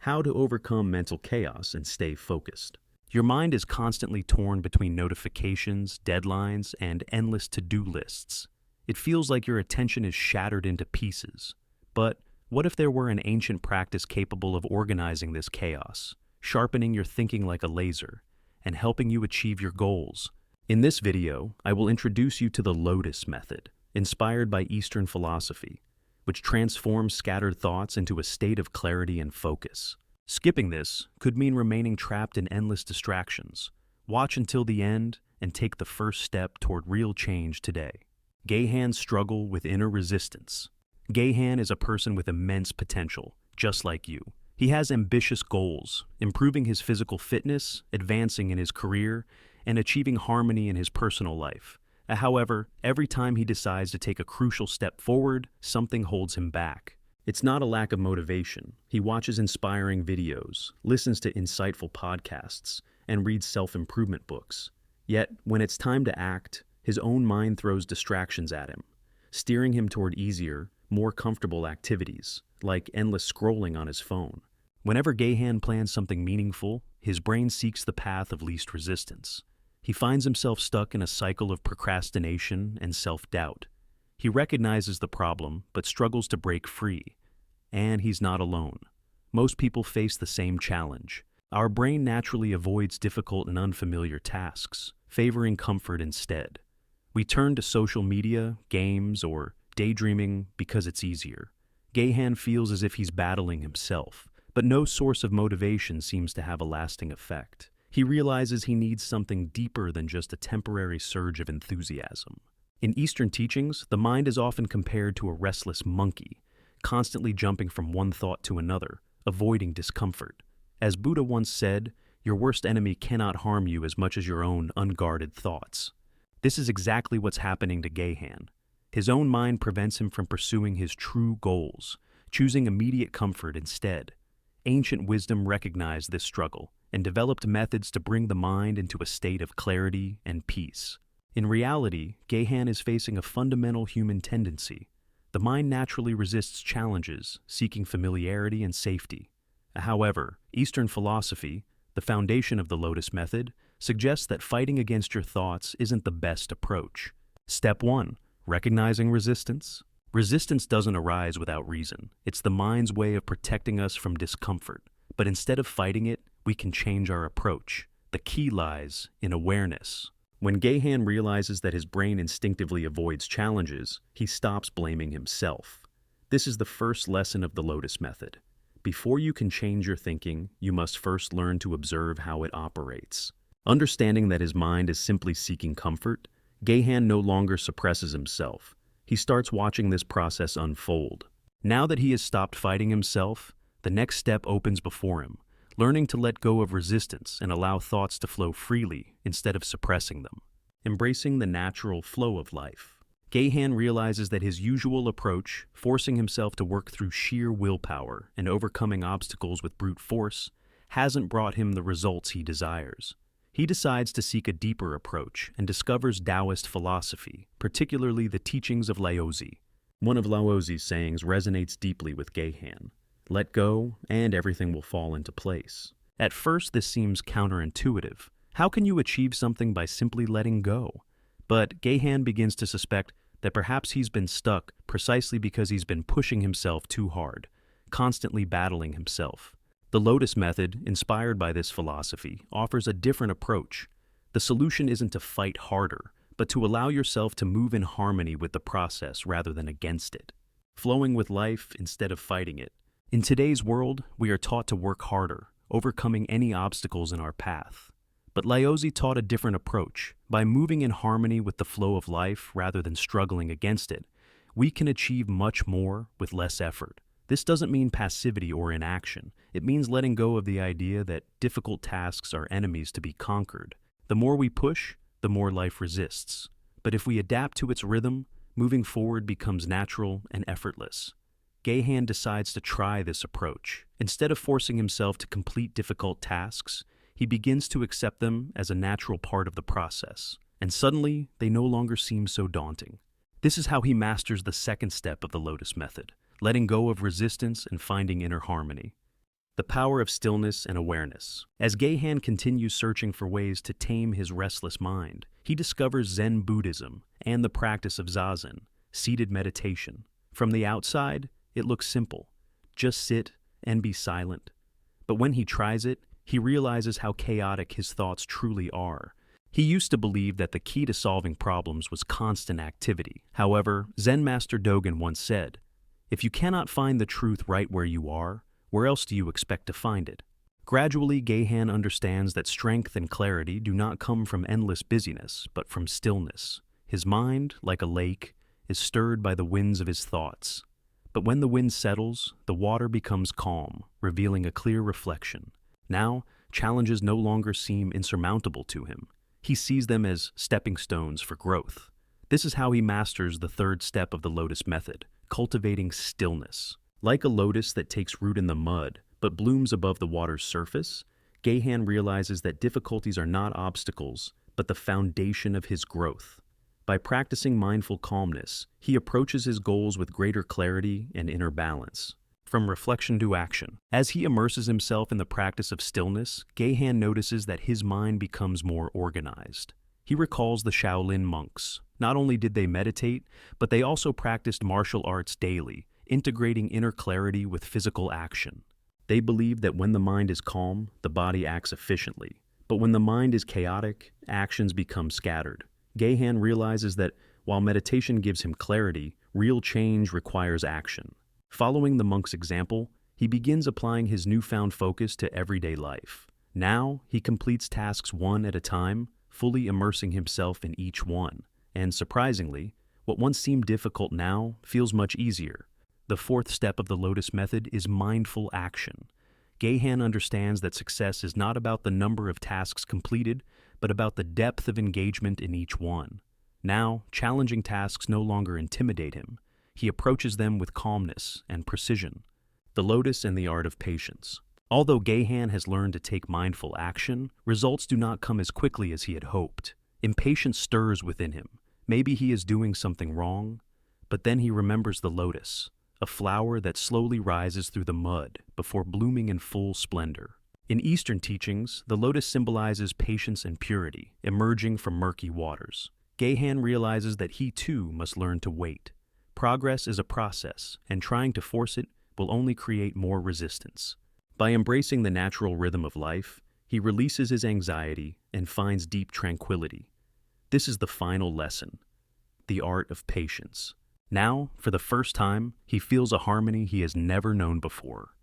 How to overcome mental chaos and stay focused. Your mind is constantly torn between notifications, deadlines, and endless to-do lists. It feels like your attention is shattered into pieces. But what if there were an ancient practice capable of organizing this chaos, sharpening your thinking like a laser, and helping you achieve your goals? In this video, I will introduce you to the Lotus Method, inspired by Eastern philosophy, which transforms scattered thoughts into a state of clarity and focus. Skipping this could mean remaining trapped in endless distractions. Watch until the end and take the first step toward real change today. Gahan's struggle with inner resistance. Gahan is a person with immense potential, just like you. He has ambitious goals, improving his physical fitness, advancing in his career, and achieving harmony in his personal life. However, every time he decides to take a crucial step forward, something holds him back. It's not a lack of motivation. He watches inspiring videos, listens to insightful podcasts, and reads self-improvement books. Yet, when it's time to act, his own mind throws distractions at him, steering him toward easier, more comfortable activities, like endless scrolling on his phone. Whenever Gahan plans something meaningful, his brain seeks the path of least resistance. He finds himself stuck in a cycle of procrastination and self-doubt. He recognizes the problem, but struggles to break free. And he's not alone. Most people face the same challenge. Our brain naturally avoids difficult and unfamiliar tasks, favoring comfort instead. We turn to social media, games, or daydreaming because it's easier. Gahan feels as if he's battling himself, but no source of motivation seems to have a lasting effect. He realizes he needs something deeper than just a temporary surge of enthusiasm. In Eastern teachings, the mind is often compared to a restless monkey, constantly jumping from one thought to another, avoiding discomfort. As Buddha once said, your worst enemy cannot harm you as much as your own unguarded thoughts. This is exactly what's happening to Gahan. His own mind prevents him from pursuing his true goals, choosing immediate comfort instead. Ancient wisdom recognized this struggle and developed methods to bring the mind into a state of clarity and peace. In reality, Gahan is facing a fundamental human tendency. The mind naturally resists challenges, seeking familiarity and safety. However, Eastern philosophy, the foundation of the Lotus Method, suggests that fighting against your thoughts isn't the best approach. Step 1. Recognizing resistance. Resistance doesn't arise without reason. It's the mind's way of protecting us from discomfort. But instead of fighting it, we can change our approach. The key lies in awareness. When Gahan realizes that his brain instinctively avoids challenges, he stops blaming himself. This is the first lesson of the Lotus Method. Before you can change your thinking, you must first learn to observe how it operates. Understanding that his mind is simply seeking comfort, Gahan no longer suppresses himself. He starts watching this process unfold. Now that he has stopped fighting himself, the next step opens before him, learning to let go of resistance and allow thoughts to flow freely instead of suppressing them. Embracing the natural flow of life. Gahan realizes that his usual approach, forcing himself to work through sheer willpower and overcoming obstacles with brute force, hasn't brought him the results he desires. He decides to seek a deeper approach and discovers Taoist philosophy, particularly the teachings of Laozi. One of Laozi's sayings resonates deeply with Gahan. Let go, and everything will fall into place. At first, this seems counterintuitive. How can you achieve something by simply letting go? But Gahan begins to suspect that perhaps he's been stuck precisely because he's been pushing himself too hard, constantly battling himself. The Lotus Method, inspired by this philosophy, offers a different approach. The solution isn't to fight harder, but to allow yourself to move in harmony with the process rather than against it. Flowing with life instead of fighting it. In today's world, we are taught to work harder, overcoming any obstacles in our path. But Laozi taught a different approach. By moving in harmony with the flow of life rather than struggling against it, we can achieve much more with less effort. This doesn't mean passivity or inaction. It means letting go of the idea that difficult tasks are enemies to be conquered. The more we push, the more life resists. But if we adapt to its rhythm, moving forward becomes natural and effortless. Gahan decides to try this approach. Instead of forcing himself to complete difficult tasks, he begins to accept them as a natural part of the process. And suddenly, they no longer seem so daunting. This is how he masters the second step of the Lotus Method, letting go of resistance and finding inner harmony. The power of stillness and awareness. As Gehan continues searching for ways to tame his restless mind, he discovers Zen Buddhism and the practice of Zazen, seated meditation. From the outside, it looks simple. Just sit and be silent. But when he tries it, he realizes how chaotic his thoughts truly are. He used to believe that the key to solving problems was constant activity. However, Zen Master Dogen once said, "If you cannot find the truth right where you are, where else do you expect to find it?" Gradually, Gehan understands that strength and clarity do not come from endless busyness, but from stillness. His mind, like a lake, is stirred by the winds of his thoughts. But when the wind settles, the water becomes calm, revealing a clear reflection. Now, challenges no longer seem insurmountable to him. He sees them as stepping stones for growth. This is how he masters the third step of the Lotus Method, cultivating stillness. Like a lotus that takes root in the mud, but blooms above the water's surface, Gehan realizes that difficulties are not obstacles, but the foundation of his growth. By practicing mindful calmness, he approaches his goals with greater clarity and inner balance. From reflection to action. As he immerses himself in the practice of stillness, Gehan notices that his mind becomes more organized. He recalls the Shaolin monks. Not only did they meditate, but they also practiced martial arts daily, integrating inner clarity with physical action. They believed that when the mind is calm, the body acts efficiently. But when the mind is chaotic, actions become scattered. Gehan realizes that while meditation gives him clarity, real change requires action. Following the monk's example, he begins applying his newfound focus to everyday life. Now, he completes tasks one at a time, fully immersing himself in each one. And surprisingly, what once seemed difficult now feels much easier. The fourth step of the Lotus Method is mindful action. Gehan understands that success is not about the number of tasks completed, but about the depth of engagement in each one. Now, challenging tasks no longer intimidate him. He approaches them with calmness and precision. The Lotus and the Art of Patience. Although Gehan has learned to take mindful action, results do not come as quickly as he had hoped. Impatience stirs within him. Maybe he is doing something wrong, but then he remembers the lotus, a flower that slowly rises through the mud before blooming in full splendor. In Eastern teachings, the lotus symbolizes patience and purity, emerging from murky waters. Gehan realizes that he too must learn to wait. Progress is a process, and trying to force it will only create more resistance. By embracing the natural rhythm of life, he releases his anxiety and finds deep tranquility. This is the final lesson, the art of patience. Now, for the first time, he feels a harmony he has never known before.